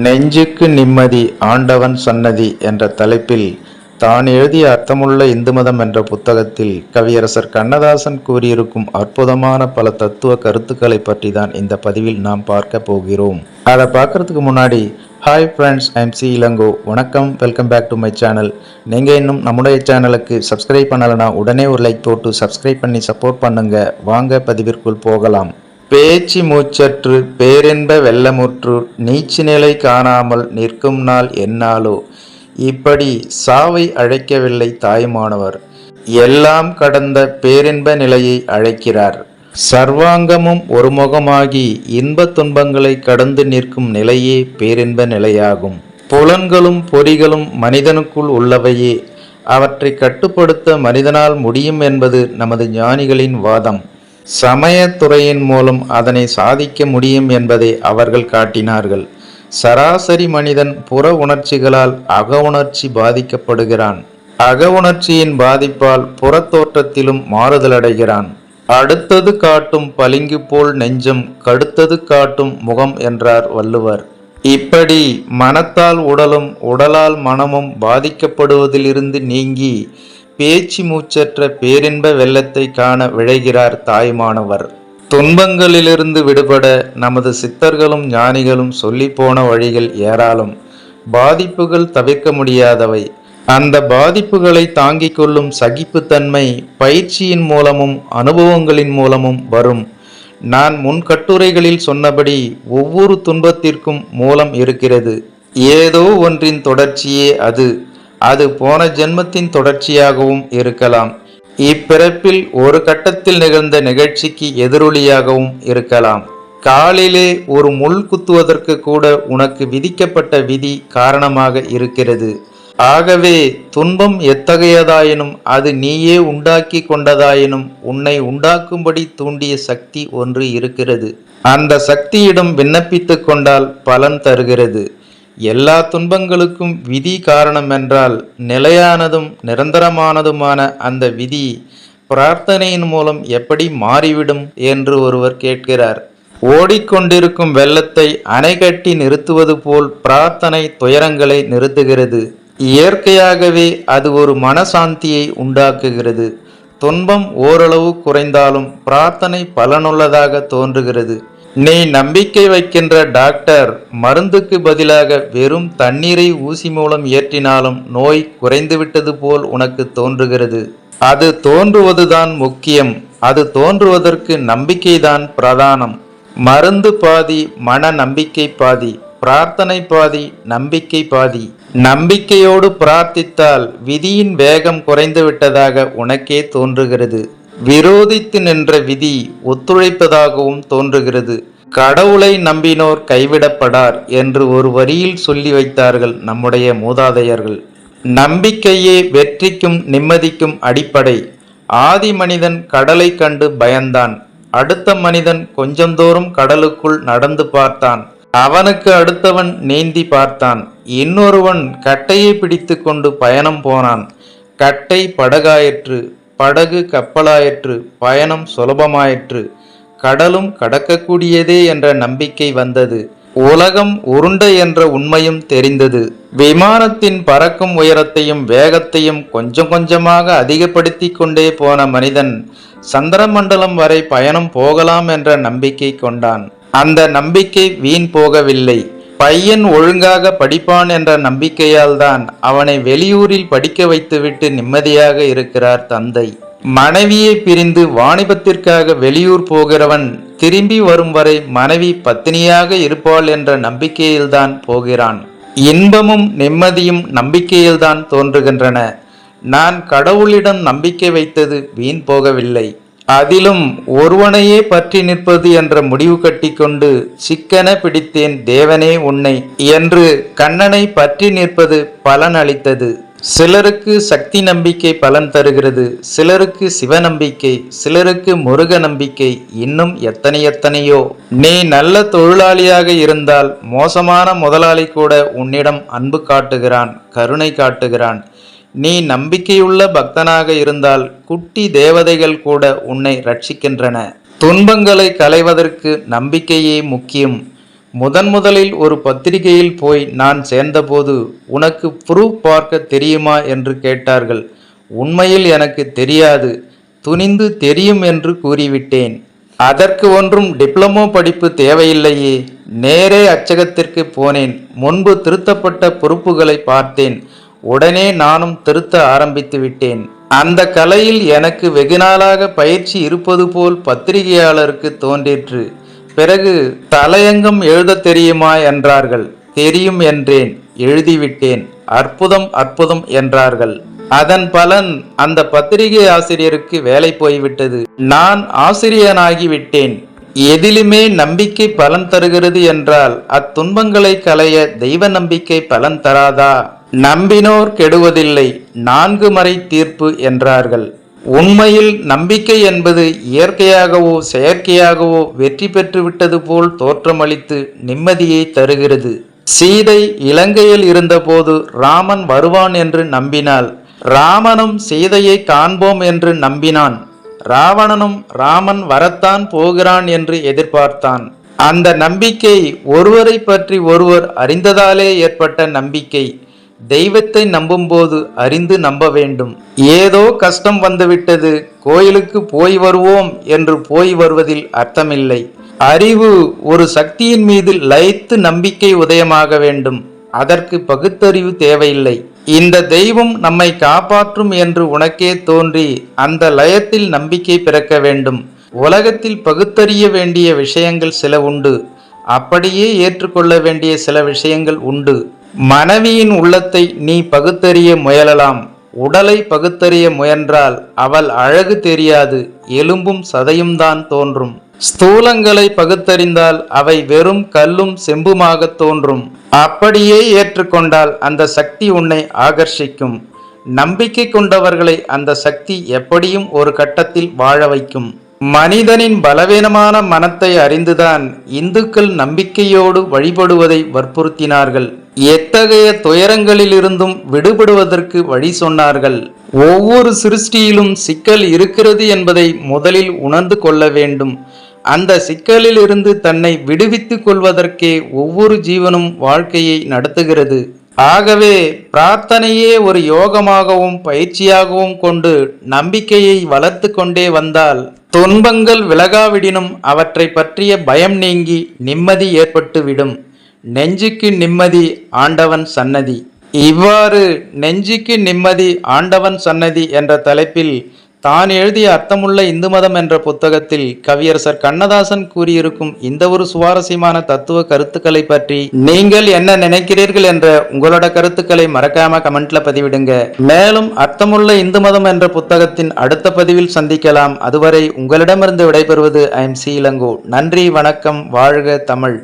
நெஞ்சுக்கு நிம்மதி ஆண்டவன் சன்னதி என்ற தலைப்பில் தான் எழுதிய அர்த்தமுள்ள இந்து மதம் என்ற புத்தகத்தில் கவியரசர் கண்ணதாசன் கூறியிருக்கும் அற்புதமான பல தத்துவ கருத்துக்களை பற்றி தான் இந்த பதிவில் நாம் பார்க்க போகிறோம். அதை பார்க்கறதுக்கு முன்னாடி hi friends, I'm C Elango. வணக்கம், welcome back to my channel. நீங்கள் இன்னும் நம்முடைய சேனலுக்கு சப்ஸ்கிரைப் பண்ணலைன்னா உடனே ஒரு லைக் போட்டு சப்ஸ்கிரைப் பண்ணி சப்போர்ட் பண்ணுங்க. வாங்க பதிவிற்குள் போகலாம். பேச்சு மூச்சற்று பேரின்ப வெள்ளமுற்று நீச்சு நிலை காணாமல் நிற்கும் நாள் என்னாலோ, இப்படி சாவை அழைக்கவில்லை தாய்மானவர், எல்லாம் கடந்த பேரின்ப நிலையை அழைக்கிறார். சர்வாங்கமும் ஒருமுகமாகி இன்ப துன்பங்களை கடந்து நிற்கும் நிலையே பேரின்ப நிலையாகும். புலன்களும் பொறிகளும் மனிதனுக்குள் உள்ளவையே, அவற்றை கட்டுப்படுத்த மனிதனால் முடியும் என்பது நமது ஞானிகளின் வாதம். சமயத்துறையின் மூலம் அதனை சாதிக்க முடியும் என்பதை அவர்கள் காட்டினார்கள். சராசரி மனிதன் புற உணர்ச்சிகளால் அக உணர்ச்சி பாதிக்கப்படுகிறான். அக உணர்ச்சியின் பாதிப்பால் புறத்தோற்றத்திலும் மாறுதலடைகிறான். அடுத்தது காட்டும் பளிங்கு போல் நெஞ்சம், கடுத்தது காட்டும் முகம் என்றார் வள்ளுவர். இப்படி மனத்தால் உடலும் உடலால் மனமும் பாதிக்கப்படுவதிலிருந்து நீங்கி பேச்சு மூச்சற்ற பேரின்ப வெள்ளத்தை காண விழைகிறார் தாய்மானவர். துன்பங்களிலிருந்து விடுபட நமது சித்தர்களும் ஞானிகளும் சொல்லி போன வழிகள் ஏராளம். பாதிப்புகள் தவிர்க்க முடியாதவை. அந்த பாதிப்புகளை தாங்கிக் கொள்ளும் சகிப்புத்தன்மை பயிற்சியின் மூலமும் அனுபவங்களின் மூலமும் வரும். நான் முன் கட்டுரைகளில் சொன்னபடி ஒவ்வொரு துன்பத்திற்கும் மூலம் இருக்கிறது. ஏதோ ஒன்றின் தொடர்ச்சியே அது போன ஜென்மத்தின் தொடர்ச்சியாகவும் இருக்கலாம். இப்பிறப்பில் ஒரு கட்டத்தில் நிகழ்ந்த நிகழ்ச்சிக்கு எதிரொலியாகவும் இருக்கலாம். காலிலே ஒரு முள் குத்துவதற்கு கூட உனக்கு விதிக்கப்பட்ட விதி காரணமாக இருக்கிறது. ஆகவே துன்பம் எத்தகையதாயினும் அது நீயே உண்டாக்கி கொண்டதாயினும் உன்னை உண்டாக்கும்படி தூண்டிய சக்தி ஒன்று இருக்கிறது. அந்த சக்தியிடம் விண்ணப்பித்து கொண்டால் பலன் தருகிறது. எல்லா துன்பங்களுக்கும் விதி காரணம் என்றால் நிலையானதும் நிரந்தரமானதுமான அந்த விதி பிரார்த்தனையின் மூலம் எப்படி மாறிவிடும் என்று ஒருவர் கேட்கிறார். ஓடிக்கொண்டிருக்கும் வெள்ளத்தை அணை கட்டி நிறுத்துவது போல் பிரார்த்தனை துயரங்களை நிறுத்துகிறது. இயற்கையாகவே அது ஒரு மனசாந்தியை உண்டாக்குகிறது. துன்பம் ஓரளவு குறைந்தாலும் பிரார்த்தனை பலனுள்ளதாக தோன்றுகிறது. நீ நம்பிக்கை வைக்கின்ற டாக்டர் மருந்துக்கு பதிலாக வெறும் தண்ணீரை ஊசி மூலம் ஏற்றினாலும் நோய் குறைந்துவிட்டது போல் உனக்கு தோன்றுகிறது. அது தோன்றுவதுதான் முக்கியம். அது தோன்றுவதற்கு நம்பிக்கைதான் பிரதானம். மருந்து பாதி, மன நம்பிக்கை பாதி. பிரார்த்தனை பாதி, நம்பிக்கை பாதி. நம்பிக்கையோடு பிரார்த்தித்தால் விதியின் வேகம் குறைந்து விட்டதாக உனக்கே தோன்றுகிறது. விரோதித்து நின்ற விதி ஒத்துழைப்பதாகவும் தோன்றுகிறது. கடவுளை நம்பினோர் கைவிடப்படார் என்று ஒரு வரியில் சொல்லி வைத்தார்கள் நம்முடைய மூதாதையர்கள். நம்பிக்கையே வெற்றிக்கும் நிம்மதிக்கும் அடிப்படை. ஆதி மனிதன் கடலை கண்டு பயந்தான். அடுத்த மனிதன் கொஞ்சம் தூரம் கடலுக்குள் நடந்து பார்த்தான். அவனுக்கு அடுத்தவன் நீந்தி பார்த்தான். இன்னொருவன் கட்டையை பிடித்து கொண்டு பயணம் போனான். கட்டை படகாயிற்று, படகு கப்பலாயிற்று, பயணம் சுலபமாயிற்று, கடலும் கடக்கக்கூடியதே என்ற நம்பிக்கை வந்தது. உலகம் உருண்டை என்ற உண்மையும் தெரிந்தது. விமானத்தின் பறக்கும் உயரத்தையும் வேகத்தையும் கொஞ்சம் கொஞ்சமாக அதிகப்படுத்தி கொண்டே போன மனிதன் சந்திரமண்டலம் வரை பயணம் போகலாம் என்ற நம்பிக்கை கொண்டான். அந்த நம்பிக்கை வீண் போகவில்லை. பையன் ஒழுங்காக படிப்பான் என்ற நம்பிக்கையால் தான் அவனை வெளியூரில் படிக்க வைத்துவிட்டு நிம்மதியாக இருக்கிறார் தந்தை. மனைவியை பிரிந்து வாணிபத்திற்காக வெளியூர் போகிறவன் திரும்பி வரும் வரை மனைவி பத்தினியாக இருப்பாள் என்ற நம்பிக்கையில்தான் போகிறான். இன்பமும் நிம்மதியும் நம்பிக்கையில்தான் தோன்றுகின்றன. நான் கடவுளிடம் நம்பிக்கை வைத்தது வீண் போகவில்லை. அதிலும் ஒருவனையே பற்றி நிற்பது என்ற முடிவு கட்டிக்கொண்டு சிக்கன பிடித்தேன் தேவனே உன்னை என்று கண்ணனை பற்றி நிற்பது பலன் அளித்தது. சிலருக்கு சக்தி நம்பிக்கை பலன் தருகிறது, சிலருக்கு சிவ நம்பிக்கை, சிலருக்கு முருக நம்பிக்கை, இன்னும் எத்தனையோ. நீ நல்ல தொழிலாளியாக இருந்தால் மோசமான முதலாளி கூட உன்னிடம் அன்பு காட்டுகிறான், கருணை காட்டுகிறான். நீ நம்பிக்கையுள்ள பக்தனாக இருந்தால் குட்டி தேவதைகள் கூட உன்னை ரட்சிக்கின்றன. துன்பங்களை களைவதற்கு நம்பிக்கையே முக்கியம். முதலில் ஒரு பத்திரிகையில் போய் நான் சேர்ந்தபோது உனக்கு ப்ரூஃப் பார்க்க தெரியுமா என்று கேட்டார்கள். உண்மையில் எனக்கு தெரியாது, துணிந்து தெரியும் என்று கூறிவிட்டேன். அதற்கு ஒன்றும் டிப்ளமோ படிப்பு தேவையில்லையே. நேரே அச்சகத்திற்கு போனேன். முன்பு திருத்தப்பட்ட பொறுப்புகளை பார்த்தேன். உடனே நானும் திருத்த ஆரம்பித்து விட்டேன். அந்த கலையில் எனக்கு வெகுநாளாக பயிற்சி இருப்பது போல் பத்திரிகையாளருக்கு தோன்றிற்று. பிறகு தலையங்கம் எழுத தெரியுமா என்றார்கள். தெரியும் என்றேன். எழுதிவிட்டேன். அற்புதம் அற்புதம் என்றார்கள். அதன் பலன் அந்த பத்திரிகை ஆசிரியருக்கு வேலை போய்விட்டது. நான் ஆசிரியனாகிவிட்டேன். எதிலுமே நம்பிக்கை பலன் தருகிறது என்றால் அத்துன்பங்களை களைய தெய்வ நம்பிக்கை பலன் தராதா? நம்பினோர் கெடுவதில்லை, 4 மறை தீர்ப்பு என்றார்கள். உண்மையில் நம்பிக்கை என்பது இயற்கையாகவோ செயற்கையாகவோ வெற்றி பெற்றுவிட்டது போல் தோற்றமளித்து நிம்மதியை தருகிறது. சீதை இலங்கையில் இருந்தபோது ராமன் வருவான் என்று நம்பினாள். ராமனும் சீதையை காண்போம் என்று நம்பினான். ராவணனும் ராமன் வரத்தான் போகிறான் என்று எதிர்பார்த்தான். அந்த நம்பிக்கை ஒருவரை பற்றி ஒருவர் அறிந்ததாலே ஏற்பட்ட நம்பிக்கை. தெய்வத்தை நம்பும்போது அறிந்து நம்ப வேண்டும். ஏதோ கஷ்டம் வந்துவிட்டது, கோயிலுக்கு போய் வருவோம் என்று போய் வருவதில் அர்த்தமில்லை. அறிவு ஒரு சக்தியின் மீது லயித்து நம்பிக்கை உதயமாக வேண்டும். அதற்கு பகுத்தறிவு தேவையில்லை. இந்த தெய்வம் நம்மை காப்பாற்றும் என்று உனக்கே தோன்றி அந்த லயத்தில் நம்பிக்கை பிறக்க வேண்டும். உலகத்தில் பகுத்தறிய வேண்டிய விஷயங்கள் சில உண்டு, அப்படியே ஏற்றுக்கொள்ள வேண்டிய சில விஷயங்கள் உண்டு. மனைவியின் உள்ளத்தை நீ பகுத்தறிய முயலலாம். உடலை பகுத்தறிய முயன்றால் அவள் அழகு தெரியாது, எலும்பும் சதையும் தான் தோன்றும். ஸ்தூலங்களை பகுத்தறிந்தால் அவை வெறும் கல்லும் செம்புமாக தோன்றும். அப்படியே ஏற்றுக்கொண்டால் அந்த சக்தி உன்னை ஆகர்ஷிக்கும். நம்பிக்கை கொண்டவர்களை அந்த சக்தி எப்படியும் ஒரு கட்டத்தில் வாழ வைக்கும். மனிதனின் பலவீனமான மனத்தை அறிந்துதான் இந்துக்கள் நம்பிக்கையோடு வழிபடுவதை வற்புறுத்தினார்கள். எத்தகைய துயரங்களிலிருந்தும் விடுபடுவதற்கு வழி சொன்னார்கள். ஒவ்வொரு சிருஷ்டியிலும் சிக்கல் இருக்கிறது என்பதை முதலில் உணர்ந்து கொள்ள வேண்டும். அந்த சிக்கலில் இருந்து தன்னை விடுவித்துக் கொள்வதற்கே ஒவ்வொரு ஜீவனும் வாழ்க்கையை நடத்துகிறது. ஆகவே பிரார்த்தனையே ஒரு யோகமாகவும் பயிற்சியாகவும் கொண்டு நம்பிக்கையை வளர்த்து கொண்டே வந்தால் துன்பங்கள் விலகாவிடினும் அவற்றை பற்றிய பயம் நீங்கி நிம்மதி ஏற்பட்டுவிடும். நெஞ்சுக்கு நிம்மதி ஆண்டவன் சன்னதி. இவ்வாறு நெஞ்சுக்கு நிம்மதி ஆண்டவன் சன்னதி என்ற தலைப்பில் தான் எழுதிய அர்த்தமுள்ள இந்து மதம் என்ற புத்தகத்தில் கவியரசர் கண்ணதாசன் கூறியிருக்கும் இந்த ஒரு சுவாரஸ்யமான தத்துவ கருத்துக்களை பற்றி நீங்கள் என்ன நினைக்கிறீர்கள் என்ற உங்களோட கருத்துக்களை மறக்காம கமெண்ட்ல பதிவிடுங்க. மேலும் அர்த்தமுள்ள இந்து மதம் என்ற புத்தகத்தின் அடுத்த பதிவில் சந்திக்கலாம். அதுவரை உங்களிடமிருந்து விடைபெறுவது ஐ எம் சி இளங்கோ. நன்றி, வணக்கம், வாழ்க தமிழ்.